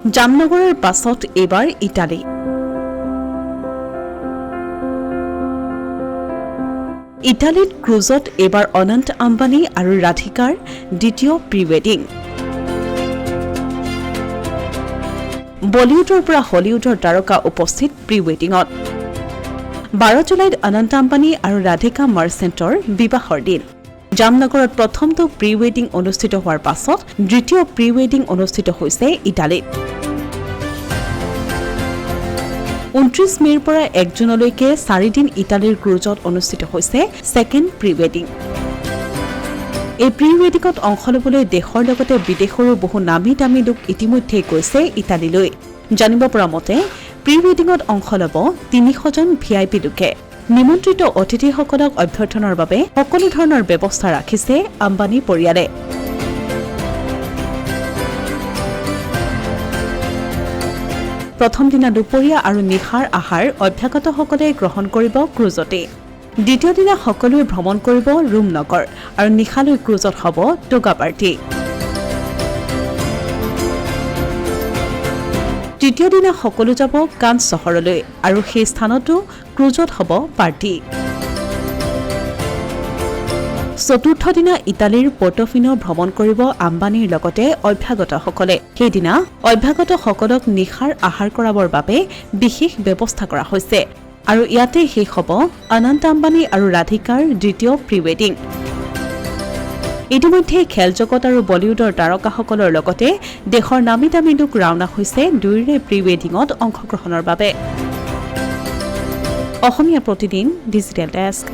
জামনগৰৰ পাছত এইবাৰ ইটালী। ইটালীত ক্ৰুজত এইবাৰ অনন্ত আম্বানী আৰু ৰাধিকাৰ দ্বিতীয় প্ৰি ৱেডিং। বলিউডৰ পৰা হলিউডৰ তাৰকা উপস্থিত প্ৰি ৱেডিঙত। 12 জুলাইত অনন্ত আম্বানী আৰু ৰাধিকা মাৰ্চেণ্টৰ বিবাহৰ দিন। জামনগৰত প্ৰথমটো প্ৰি ৱেডিং অনুষ্ঠিত হোৱাৰ পাছত দ্বিতীয় প্ৰি ৱেডিং অনুষ্ঠিত হৈছে ইটালীত। 29 মেৰ পৰা 1 জুনলৈকে 4 দিন ইটালীৰ ক্ৰুজত অনুষ্ঠিত হৈছে ছেকেণ্ড প্ৰি ৱেডিং। এই প্ৰি ৱেডিঙত অংশ ল'বলৈ দেশৰ লগতে বিদেশৰো বহু নামী দামী লোক ইতিমধ্যে গৈছে ইটালীলৈ। জানিব পৰা মতে প্ৰি ৱেডিঙত অংশ ল'ব 300 জন VIP লোকে। নিমন্ত্ৰিত অতিথিসকলক অভ্যৰ্থনাৰ বাবে সকলো ধৰণৰ ব্যৱস্থা ৰাখিছে আম্বানী পৰিয়ালে। প্ৰথম দিনা দুপৰীয়া আৰু নিশাৰ আহাৰ অভ্যাগতসকলে গ্ৰহণ কৰিব ক্ৰুজতে। দ্বিতীয় দিনা সকলোৱে ভ্ৰমণ কৰিব ৰোম নগৰ আৰু নিশালৈ ক্ৰুজত হ'ব টোগা পাৰ্টি। তৃতীয় দিনা সকলো যাব কান্স চহৰলৈ আৰু সেই স্থানতো ক্ৰুজত হ'ব পাৰ্টি। চতুৰ্থ দিনা ইটালীৰ পৰ্টফিনো ভ্ৰমণ কৰিব আম্বানীৰ লগতে অভ্যাগতসকলে। সেইদিনা অভ্যাগতসকলক নিশাৰ আহাৰ কৰাবৰ বাবে বিশেষ ব্যৱস্থা কৰা হৈছে আৰু ইয়াতে শেষ হ'ব অনন্ত আম্বানী আৰু ৰাধিকাৰ দ্বিতীয় প্ৰি ৱেডিং। ইতিমধ্যে খেল জগত আৰু বলিউডৰ তাৰকাসকলৰ লগতে দেশৰ নামী দামী লোক ৰাওনা হৈছে দুয়োৰে প্ৰি ৱেডিঙত অংশগ্ৰহণৰ বাবে। Asomiya Pratidin digital desk.